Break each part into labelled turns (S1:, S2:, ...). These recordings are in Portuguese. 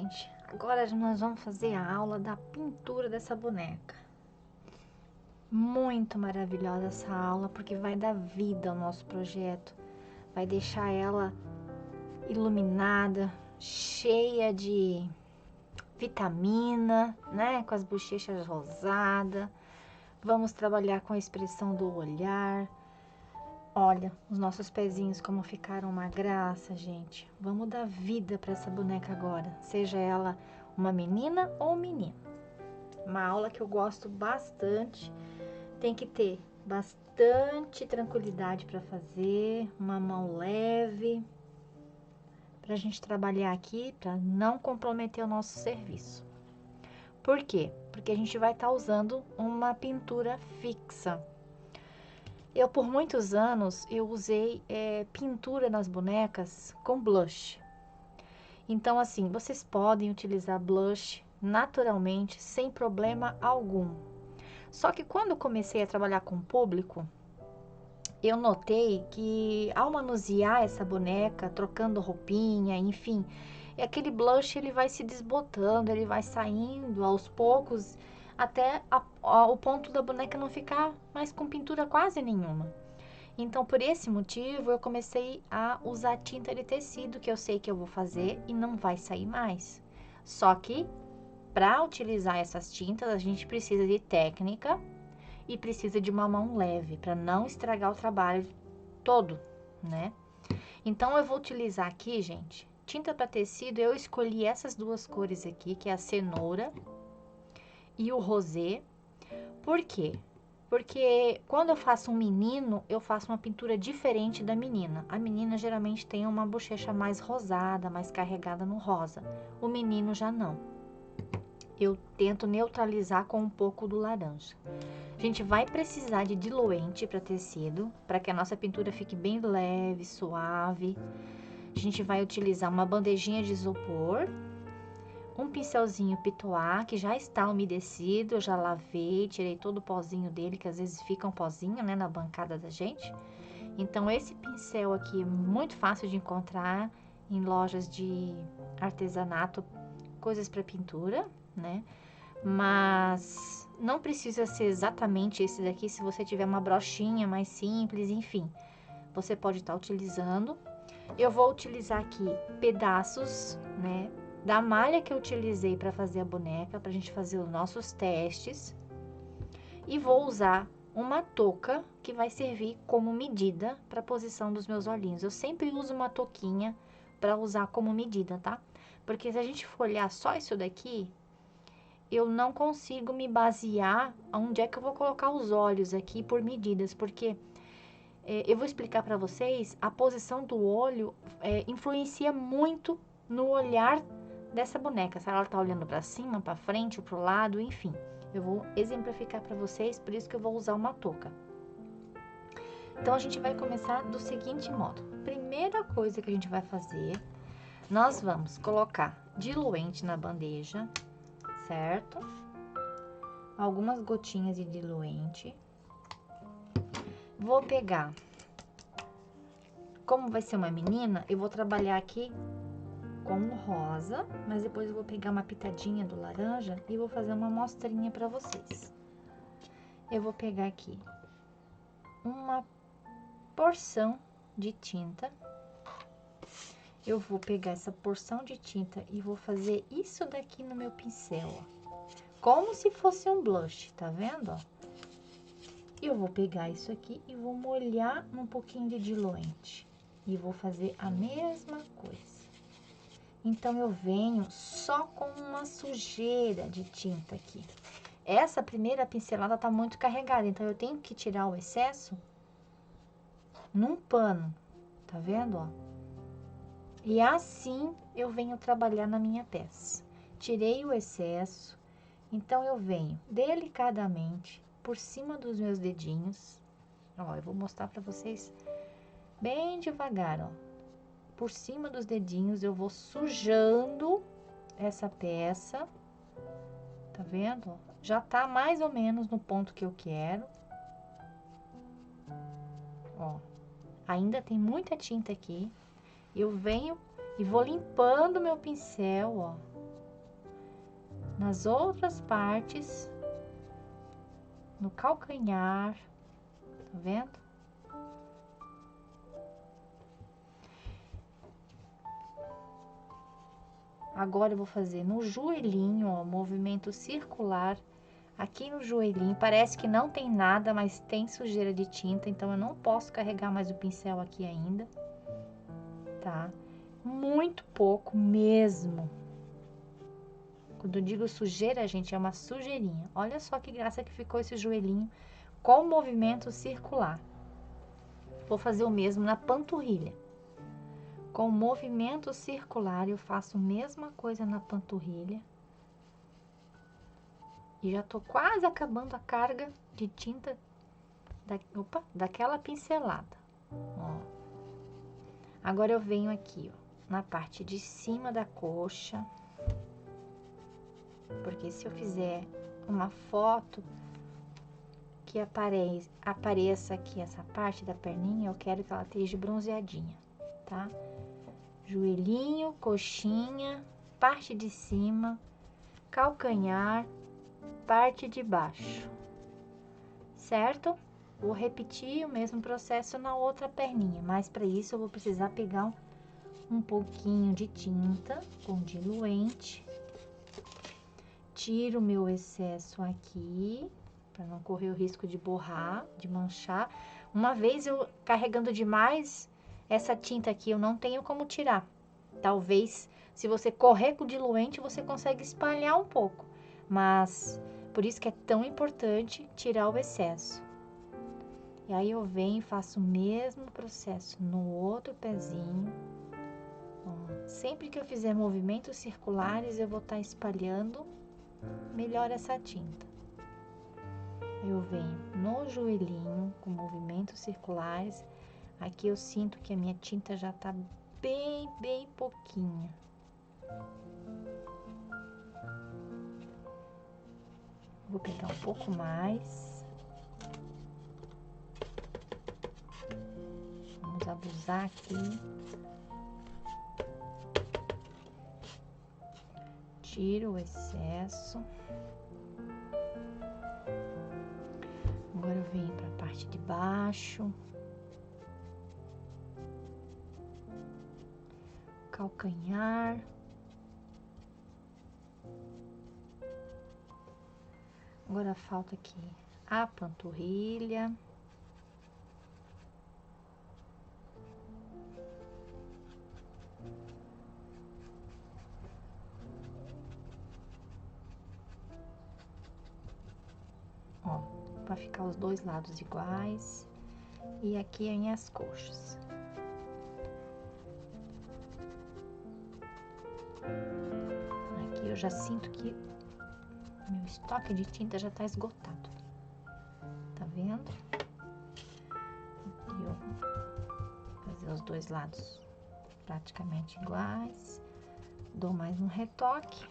S1: gente, agora nós vamos fazer a aula da pintura dessa boneca. Muito maravilhosa essa aula, porque vai dar vida ao nosso projeto. Vai deixar ela iluminada, cheia de vitamina, né? Com as bochechas rosadas. Vamos trabalhar com a expressão do olhar. Olha, os nossos pezinhos como ficaram uma graça, gente. Vamos dar vida para essa boneca agora, seja ela uma menina ou um menino. Uma aula que eu gosto bastante. Tem que ter bastante tranquilidade para fazer, uma mão leve, para a gente trabalhar aqui, para não comprometer o nosso serviço. Por quê? Porque a gente vai estar usando uma pintura fixa. Eu, por muitos anos, eu usei pintura nas bonecas com blush. Então, assim, vocês podem utilizar blush naturalmente, sem problema algum. Só que quando eu comecei a trabalhar com o público, eu notei que ao manusear essa boneca, trocando roupinha, enfim, aquele blush ele vai se desbotando, ele vai saindo aos poucos, até o ponto da boneca não ficar mais com pintura quase nenhuma. Então, por esse motivo, eu comecei a usar tinta de tecido, que eu sei que eu vou fazer e não vai sair mais. Só que, para utilizar essas tintas, a gente precisa de técnica e precisa de uma mão leve, para não estragar o trabalho todo, né? Então, eu vou utilizar aqui, gente, tinta para tecido. Eu escolhi essas duas cores aqui, que é a cenoura e o rosé. Por quê? Porque quando eu faço um menino, eu faço uma pintura diferente da menina. A menina geralmente tem uma bochecha mais rosada, mais carregada no rosa. O menino já não. Eu tento neutralizar com um pouco do laranja. A gente vai precisar de diluente para tecido, para que a nossa pintura fique bem leve, suave. A gente vai utilizar uma bandejinha de isopor, um pincelzinho pitoá, que já está umedecido, eu já lavei, tirei todo o pozinho dele, que às vezes fica um pozinho, né, na bancada da gente. Então, esse pincel aqui é muito fácil de encontrar em lojas de artesanato, coisas para pintura, né? Mas não precisa ser exatamente esse daqui, se você tiver uma brochinha mais simples, enfim, você pode estar utilizando. Eu vou utilizar aqui pedaços, né, da malha que eu utilizei para fazer a boneca, para a gente fazer os nossos testes. E vou usar uma touca que vai servir como medida para a posição dos meus olhinhos. Eu sempre uso uma touquinha para usar como medida, tá? Porque se a gente for olhar só isso daqui, eu não consigo me basear onde é que eu vou colocar os olhos aqui por medidas, porque eu vou explicar para vocês, a posição do olho influencia muito no olhar dessa boneca, se ela tá olhando para cima, para frente ou para o lado, enfim. Eu vou exemplificar para vocês, por isso que eu vou usar uma touca. Então, a gente vai começar do seguinte modo. Primeira coisa que a gente vai fazer, nós vamos colocar diluente na bandeja, certo? Algumas gotinhas de diluente. Vou pegar, como vai ser uma menina, eu vou trabalhar aqui com o rosa, mas depois eu vou pegar uma pitadinha do laranja e vou fazer uma amostrinha para vocês. Eu vou pegar aqui uma porção de tinta. Eu vou pegar essa porção de tinta e vou fazer isso daqui no meu pincel, ó. Como se fosse um blush, tá vendo, ó? Eu vou pegar isso aqui e vou molhar um pouquinho de diluente. E vou fazer a mesma coisa. Então, eu venho só com uma sujeira de tinta aqui. Essa primeira pincelada tá muito carregada, então eu tenho que tirar o excesso num pano, tá vendo, ó? E assim eu venho trabalhar na minha peça. Tirei o excesso, então eu venho delicadamente por cima dos meus dedinhos. Ó, eu vou mostrar pra vocês bem devagar, ó. Por cima dos dedinhos eu vou sujando essa peça, tá vendo? Já tá mais ou menos no ponto que eu quero. Ó, ainda tem muita tinta aqui. Eu venho e vou limpando meu pincel, ó. nas outras partes, no calcanhar, tá vendo? Agora eu vou fazer no joelhinho, ó, movimento circular. Aqui no joelhinho, parece que não tem nada, mas tem sujeira de tinta, então eu não posso carregar mais o pincel aqui ainda, tá? Muito pouco mesmo. Quando eu digo sujeira, gente, é uma sujeirinha. Olha só que graça que ficou esse joelhinho com movimento circular. Vou fazer o mesmo na panturrilha. Com movimento circular, eu faço a mesma coisa na panturrilha. E já tô quase acabando a carga de tinta daquela pincelada. Ó. Agora eu venho aqui, ó, na parte de cima da coxa. Porque se eu fizer uma foto que apareça aqui essa parte da perninha, eu quero que ela esteja bronzeadinha, tá? Joelhinho, coxinha, parte de cima, calcanhar, parte de baixo, certo? Vou repetir o mesmo processo na outra perninha, mas para isso eu vou precisar pegar um pouquinho de tinta com diluente. Tiro o meu excesso aqui, para não correr o risco de borrar, de manchar. Uma vez eu carregando demais essa tinta aqui, eu não tenho como tirar. Talvez, se você correr com o diluente, você consegue espalhar um pouco. Mas, por isso que é tão importante tirar o excesso. E aí eu venho e faço o mesmo processo no outro pezinho. Ó, sempre que eu fizer movimentos circulares, eu vou estar espalhando melhor essa tinta. Eu venho no joelhinho com movimentos circulares. Aqui eu sinto que a minha tinta já tá bem pouquinha. Vou pegar um pouco mais. Vamos abusar aqui. Tiro o excesso. Agora eu venho para a parte de baixo. Calcanhar. Agora falta aqui a panturrilha. Ó, para ficar os dois lados iguais. E aqui em as coxas. Aqui eu já sinto que meu estoque de tinta já tá esgotado. Tá vendo? E eu vou fazer os dois lados praticamente iguais. Dou mais um retoque.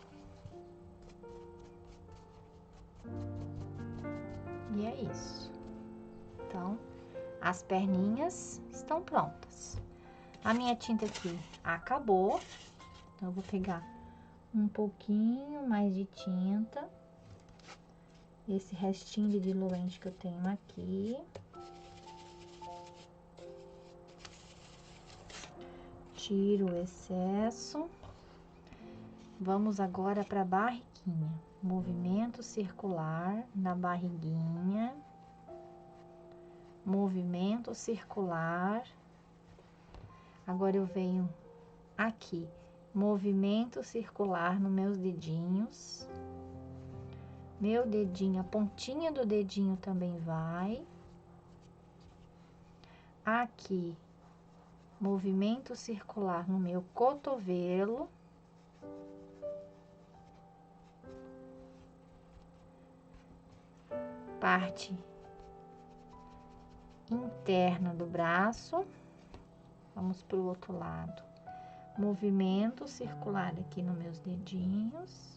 S1: E é isso. Então, as perninhas estão prontas. A minha tinta aqui acabou. Então, eu vou pegar um pouquinho mais de tinta. Esse restinho de diluente que eu tenho aqui. Tiro o excesso. Vamos agora para a barriguinha. Movimento circular na barriguinha. Movimento circular. Agora eu venho aqui. Movimento circular nos meus dedinhos. Meu dedinho, a pontinha do dedinho também vai. Aqui, movimento circular no meu cotovelo. Parte interna do braço. Vamos para o outro lado. Movimento circular aqui nos meus dedinhos.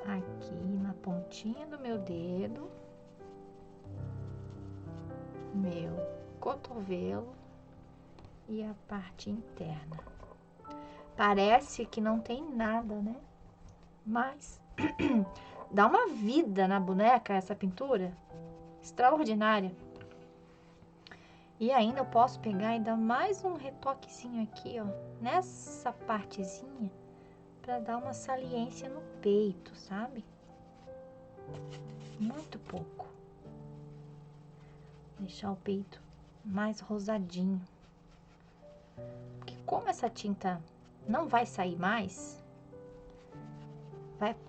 S1: Aqui na pontinha do meu dedo. Meu cotovelo e a parte interna. Parece que não tem nada, né? Mas dá uma vida na boneca essa pintura extraordinária. E ainda eu posso pegar e dar mais um retoquezinho aqui, ó, nessa partezinha, para dar uma saliência no peito, sabe? Muito pouco. Deixar o peito mais rosadinho. Porque como essa tinta não vai sair mais,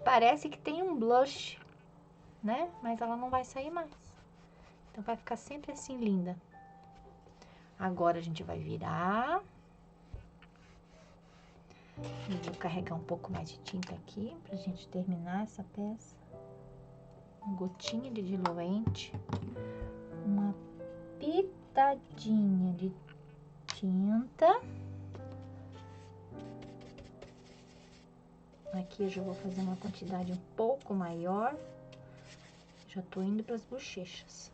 S1: parece que tem um blush, né? Mas ela não vai sair mais. Então vai ficar sempre assim linda. Agora a gente vai virar. Eu vou carregar um pouco mais de tinta aqui pra gente terminar essa peça. Uma gotinha de diluente. Uma pitadinha de tinta. Aqui eu já vou fazer uma quantidade um pouco maior. Já tô indo para as bochechas.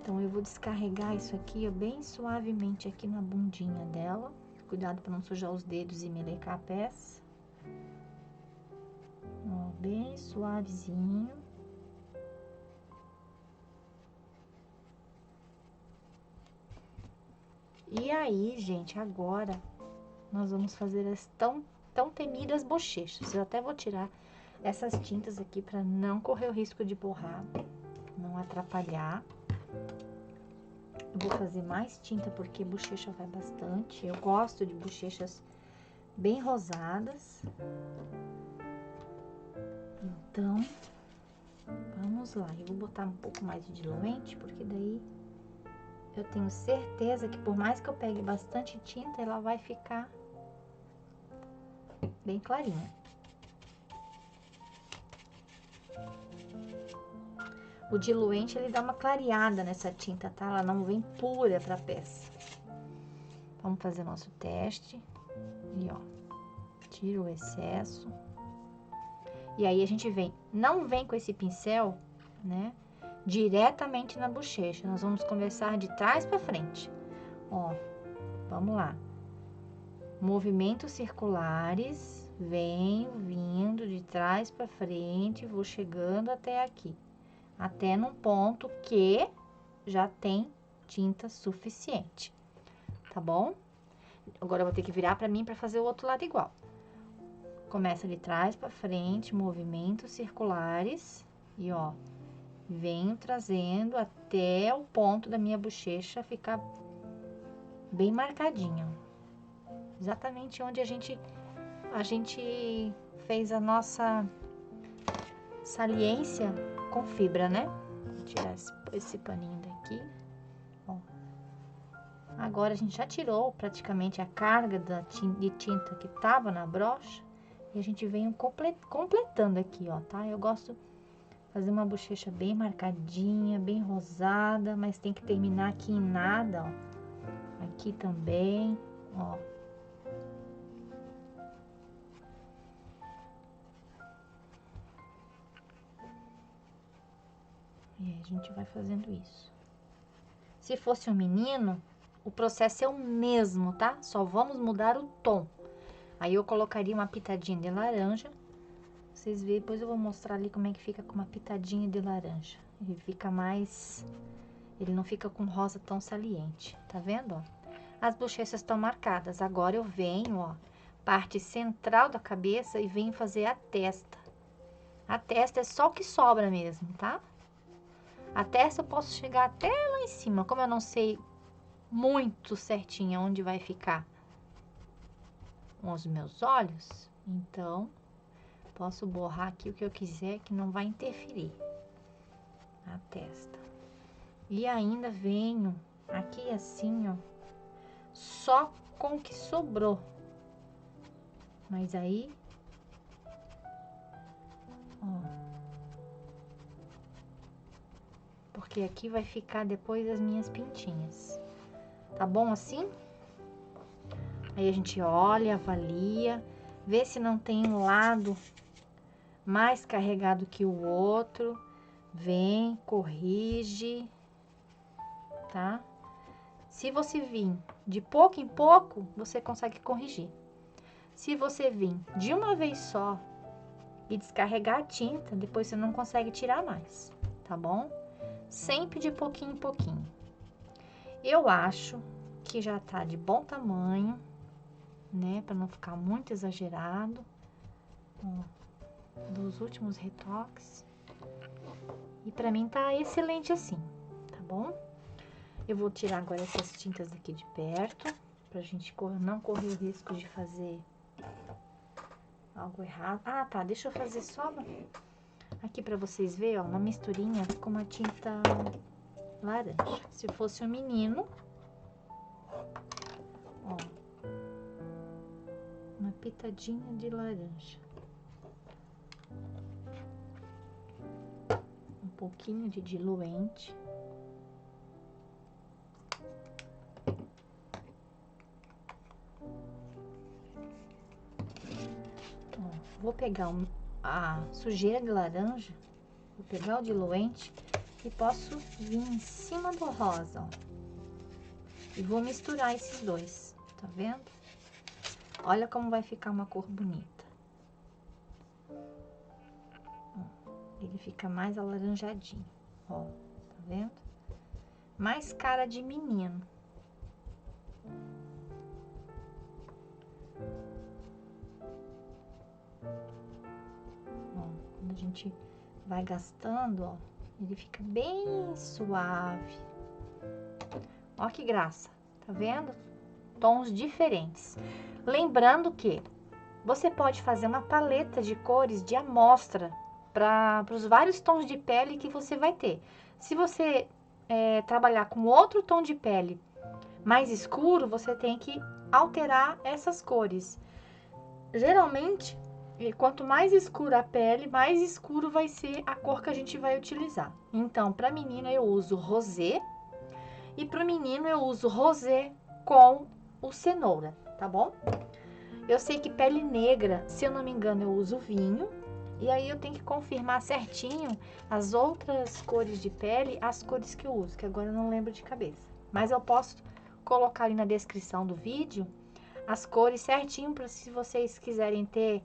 S1: Então, eu vou descarregar isso aqui, ó, bem suavemente aqui na bundinha dela. Cuidado para não sujar os dedos e melecar a peça. Ó, bem suavezinho. E aí, gente, agora nós vamos fazer as tão temidas bochechas. Eu até vou tirar essas tintas aqui para não correr o risco de borrar, não atrapalhar. Eu vou fazer mais tinta porque bochecha vai bastante. Eu gosto de bochechas bem rosadas. Então, vamos lá. Eu vou botar um pouco mais de diluente, porque daí eu tenho certeza que por mais que eu pegue bastante tinta, ela vai ficar bem clarinha. O diluente, ele dá uma clareada nessa tinta, tá? Ela não vem pura pra peça. Vamos fazer nosso teste. E, ó, tira o excesso. E aí, a gente não vem com esse pincel, né, diretamente na bochecha. Nós vamos começar de trás pra frente. Ó, vamos lá. Movimentos circulares, venho vindo de trás pra frente, vou chegando até aqui. Até num ponto que já tem tinta suficiente, tá bom? Agora eu vou ter que virar pra mim pra fazer o outro lado igual. Começa de trás pra frente, movimentos circulares e, ó, venho trazendo até o ponto da minha bochecha ficar bem marcadinho. Exatamente onde a gente fez a nossa saliência com fibra, né? Vou tirar esse paninho daqui. Ó. Agora a gente já tirou praticamente a carga de tinta que tava na brocha e a gente vem completando aqui, ó, tá? Eu gosto de fazer uma bochecha bem marcadinha, bem rosada, mas tem que terminar aqui em nada, ó. Aqui também, ó. E aí a gente vai fazendo isso. Se fosse um menino, o processo é o mesmo, tá? Só vamos mudar o tom. Aí eu colocaria uma pitadinha de laranja. Vocês verem, depois eu vou mostrar ali como é que fica com uma pitadinha de laranja. Ele fica mais... Ele não fica com rosa tão saliente, tá vendo, ó? As bochechas estão marcadas. Agora eu venho, ó, parte central da cabeça e venho fazer a testa. A testa é só o que sobra mesmo, tá? A testa eu posso chegar até lá em cima. Como eu não sei muito certinho onde vai ficar os meus olhos, então posso borrar aqui o que eu quiser que não vai interferir a testa. E ainda venho aqui assim, ó, só com o que sobrou. Mas aí, ó, porque aqui vai ficar depois as minhas pintinhas. Tá bom assim? Aí a gente olha, avalia, vê se não tem um lado mais carregado que o outro. Vem, corrige, tá? Se você vir de pouco em pouco, você consegue corrigir. Se você vir de uma vez só, e descarregar a tinta, depois você não consegue tirar mais, tá bom? Sempre de pouquinho em pouquinho. Eu acho que já tá de bom tamanho, né? Pra não ficar muito exagerado. Ó, dos últimos retoques. E pra mim tá excelente assim, tá bom? Eu vou tirar agora essas tintas aqui de perto, pra gente não correr o risco de fazer algo errado. Ah, tá, deixa eu fazer só aqui pra vocês verem, ó, uma misturinha com uma tinta laranja. Se fosse um menino, ó, uma pitadinha de laranja. Um pouquinho de diluente. Ó, vou pegar a sujeira de laranja, vou pegar o diluente e posso vir em cima do rosa, ó. E vou misturar esses dois, tá vendo? Olha como vai ficar uma cor bonita. Ó, ele fica mais alaranjadinho, ó, tá vendo? Mais cara de menino. Ó, quando a gente vai gastando, ó, ele fica bem suave. Ó que graça, tá vendo? Tons diferentes. Lembrando que você pode fazer uma paleta de cores de amostra para os vários tons de pele que você vai ter. Se você trabalhar com outro tom de pele mais escuro, você tem que alterar essas cores. Geralmente, quanto mais escura a pele, mais escuro vai ser a cor que a gente vai utilizar. Então, para menina eu uso rosé e para o menino eu uso rosé com o cenoura, tá bom? Eu sei que pele negra, se eu não me engano, eu uso vinho. E aí eu tenho que confirmar certinho as outras cores de pele, as cores que eu uso, que agora eu não lembro de cabeça. Mas eu posso colocar aí na descrição do vídeo as cores certinho, para se vocês quiserem ter,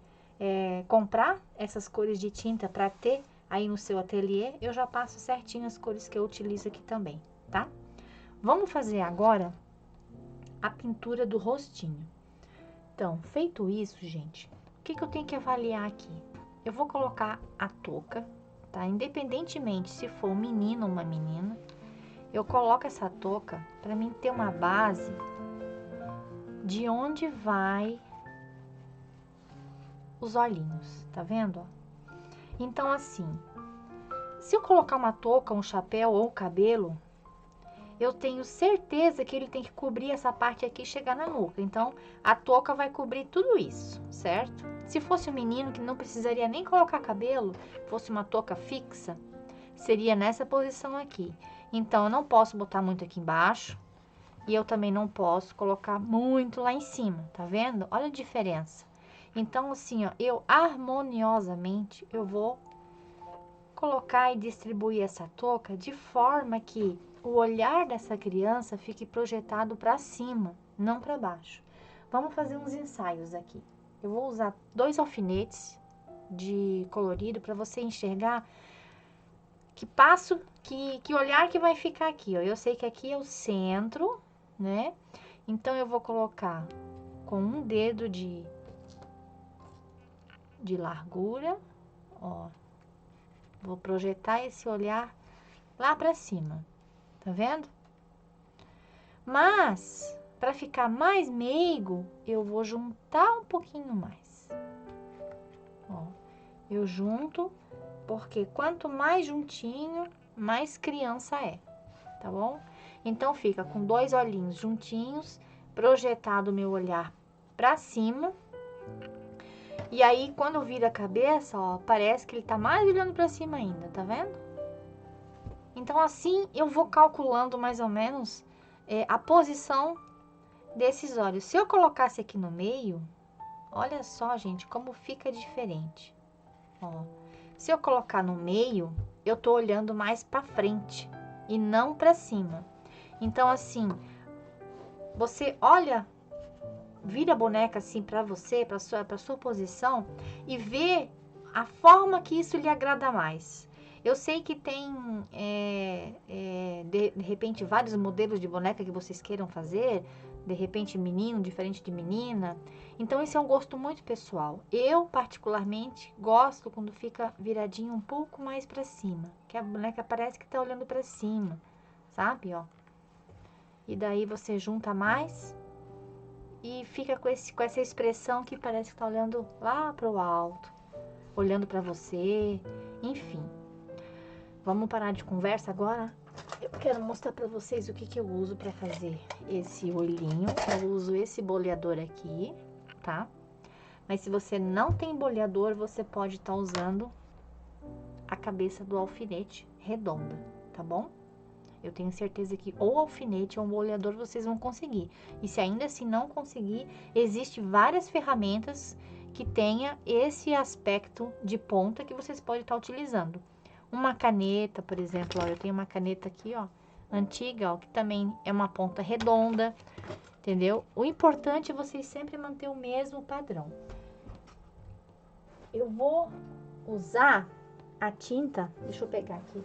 S1: comprar essas cores de tinta para ter aí no seu ateliê, eu já passo certinho as cores que eu utilizo aqui também, tá? Vamos fazer agora a pintura do rostinho. Então, feito isso, gente, o que eu tenho que avaliar aqui? Eu vou colocar a touca, tá? Independentemente se for um menino ou uma menina, eu coloco essa touca para mim ter uma base de onde vai os olhinhos, tá vendo? Então, assim, se eu colocar uma touca, um chapéu ou um cabelo, eu tenho certeza que ele tem que cobrir essa parte aqui e chegar na nuca. Então, a touca vai cobrir tudo isso, certo? Se fosse um menino que não precisaria nem colocar cabelo, fosse uma touca fixa, seria nessa posição aqui. Então, eu não posso botar muito aqui embaixo e eu também não posso colocar muito lá em cima, tá vendo? Olha a diferença. Então, assim, ó, eu harmoniosamente, eu vou colocar e distribuir essa touca de forma que o olhar dessa criança fique projetado para cima, não para baixo. Vamos fazer uns ensaios aqui. Eu vou usar 2 alfinetes de colorido para você enxergar que passo, que olhar que vai ficar aqui, ó. Eu sei que aqui é o centro, né? Então, eu vou colocar com um dedo de largura, ó. Vou projetar esse olhar lá para cima, tá vendo? Mas, para ficar mais meigo, eu vou juntar um pouquinho mais. Ó, eu junto, porque quanto mais juntinho, mais criança é, tá bom? Então, fica com 2 olhinhos juntinhos, projetado o meu olhar para cima. E aí, quando vira a cabeça, ó, parece que ele tá mais olhando para cima ainda, tá vendo? Então, assim, eu vou calculando mais ou menos a posição desses olhos. Se eu colocasse aqui no meio, olha só, gente, como fica diferente. Ó, se eu colocar no meio, eu tô olhando mais para frente e não para cima. Então, assim, você olha, vira a boneca assim para você, para sua posição e vê a forma que isso lhe agrada mais. Eu sei que tem, de repente, vários modelos de boneca que vocês queiram fazer, de repente menino diferente de menina. Então, esse é um gosto muito pessoal. Eu, particularmente, gosto quando fica viradinho um pouco mais para cima, que a boneca parece que tá olhando para cima, sabe, ó. E daí você junta mais e fica com essa expressão que parece que tá olhando lá pro alto, olhando para você, enfim. Vamos parar de conversa agora? Eu quero mostrar para vocês o que eu uso para fazer esse olhinho. Eu uso esse boleador aqui, tá? Mas se você não tem boleador, você pode estar usando a cabeça do alfinete redonda, tá bom? Eu tenho certeza que ou alfinete ou um boleador vocês vão conseguir. E se ainda assim não conseguir, existe várias ferramentas que tenha esse aspecto de ponta que vocês podem estar utilizando. Uma caneta, por exemplo, ó, eu tenho uma caneta aqui, ó, antiga, ó, que também é uma ponta redonda, entendeu? O importante é vocês sempre manter o mesmo padrão. Eu vou usar a tinta, deixa eu pegar aqui.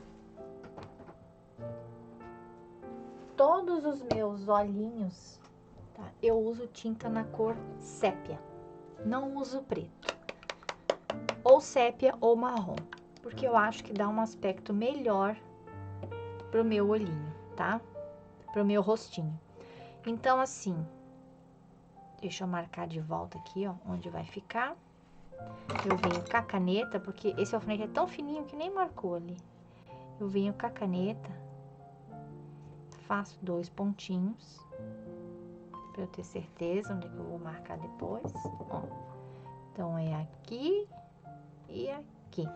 S1: Todos os meus olhinhos, tá? Eu uso tinta na cor sépia, não uso preto, ou sépia ou marrom, porque eu acho que dá um aspecto melhor pro meu olhinho, tá? Pro meu rostinho. Então, assim, deixa eu marcar de volta aqui, ó, onde vai ficar. Eu venho com a caneta, porque esse alfinete é tão fininho que nem marcou ali. Eu venho com a caneta, faço 2 pontinhos, pra eu ter certeza onde que eu vou marcar depois, ó. Então, é aqui e aqui.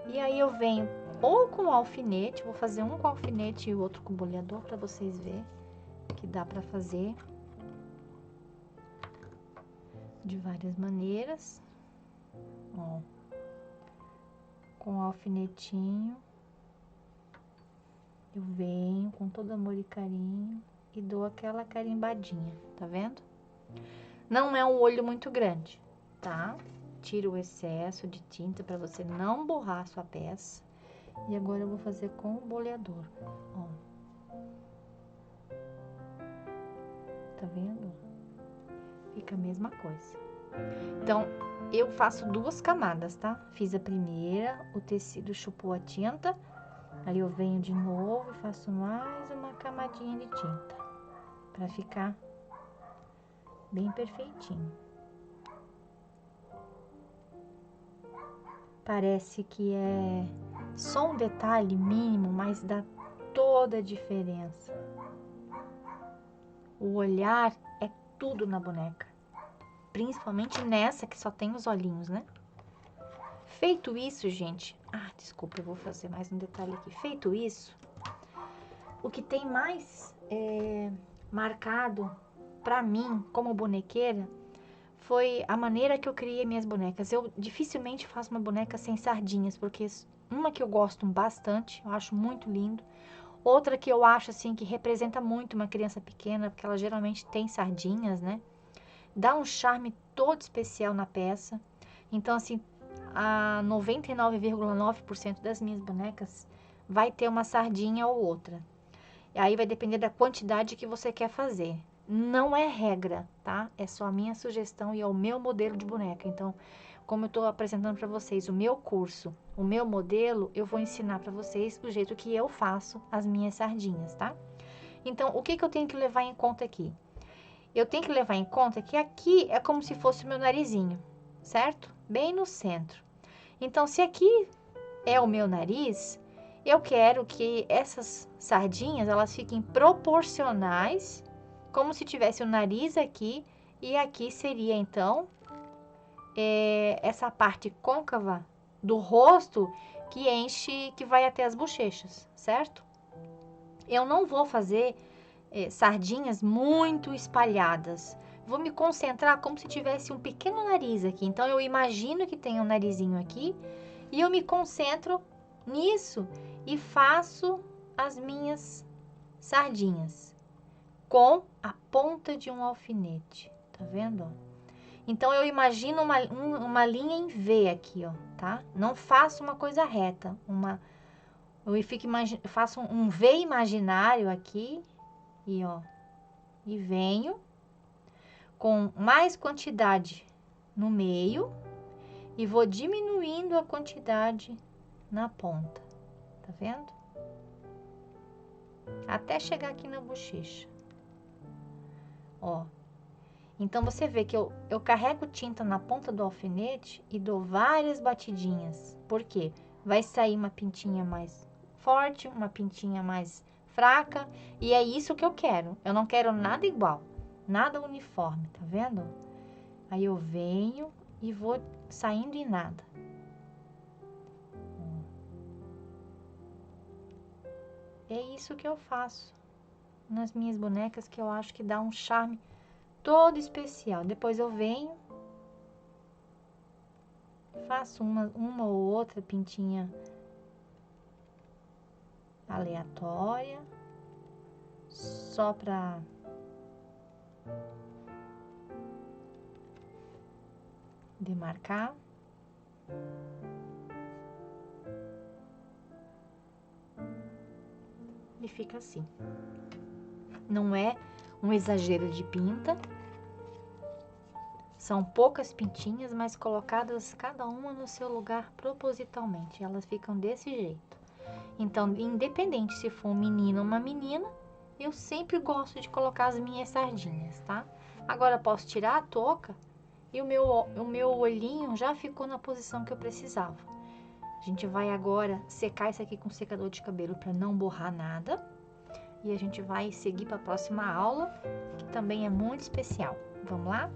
S1: E aí, eu venho ou com alfinete, vou fazer um com alfinete e o outro com boleador, pra vocês verem que dá pra fazer de várias maneiras, ó, com alfinetinho, eu venho com todo amor e carinho e dou aquela carimbadinha, tá vendo? Não é um olho muito grande, tá? Tira o excesso de tinta para você não borrar a sua peça. E agora eu vou fazer com o boleador, ó. Tá vendo? Fica a mesma coisa. Então, eu faço 2 camadas, tá? Fiz a primeira, o tecido chupou a tinta, aí eu venho de novo e faço mais uma camadinha de tinta, pra ficar bem perfeitinho. Parece que é só um detalhe mínimo, mas dá toda a diferença. O olhar é tudo na boneca. Principalmente nessa que só tem os olhinhos, né? Feito isso, gente... Ah, desculpa, eu vou fazer mais um detalhe aqui. Feito isso, o que tem mais marcado pra mim como bonequeira foi a maneira que eu criei minhas bonecas. Eu dificilmente faço uma boneca sem sardinhas, porque uma que eu gosto bastante, eu acho muito lindo. Outra que eu acho, assim, que representa muito uma criança pequena, porque ela geralmente tem sardinhas, né? Dá um charme todo especial na peça. Então, assim, a 99,9% das minhas bonecas vai ter uma sardinha ou outra. E aí vai depender da quantidade que você quer fazer. Não é regra, tá? É só a minha sugestão e é o meu modelo de boneca. Então, como eu tô apresentando para vocês o meu curso, o meu modelo, eu vou ensinar para vocês do jeito que eu faço as minhas sardinhas, tá? Então, o que eu tenho que levar em conta aqui? Eu tenho que levar em conta que aqui é como se fosse o meu narizinho, certo? Bem no centro. Então, se aqui é o meu nariz, eu quero que essas sardinhas, elas fiquem proporcionais, como se tivesse o nariz aqui, e aqui seria, então, essa parte côncava do rosto que enche, que vai até as bochechas, certo? Eu não vou fazer sardinhas muito espalhadas. Vou me concentrar como se tivesse um pequeno nariz aqui. Então, eu imagino que tem um narizinho aqui e eu me concentro nisso e faço as minhas sardinhas com a ponta de um alfinete. Tá vendo? Então, eu imagino uma linha em V aqui, ó, tá? Não faço uma coisa reta, faço um V imaginário aqui, e ó, e venho com mais quantidade no meio e vou diminuindo a quantidade na ponta, tá vendo? Até chegar aqui na bochecha, ó. Então, você vê que eu carrego tinta na ponta do alfinete e dou várias batidinhas. Por quê? Vai sair uma pintinha mais forte, uma pintinha mais fraca. E é isso que eu quero. Eu não quero nada igual, nada uniforme, tá vendo? Aí eu venho e vou saindo em nada. É isso que eu faço nas minhas bonecas, que eu acho que dá um charme todo especial. Depois eu venho, faço uma ou outra pintinha aleatória, só pra demarcar. E fica assim. Não é um exagero de pinta. São poucas pintinhas, mas colocadas cada uma no seu lugar propositalmente. Elas ficam desse jeito. Então, independente se for um menino ou uma menina, eu sempre gosto de colocar as minhas sardinhas, tá? Agora, posso tirar a touca e o meu olhinho já ficou na posição que eu precisava. A gente vai agora secar isso aqui com secador de cabelo para não borrar nada. E a gente vai seguir para a próxima aula, que também é muito especial. Vamos lá?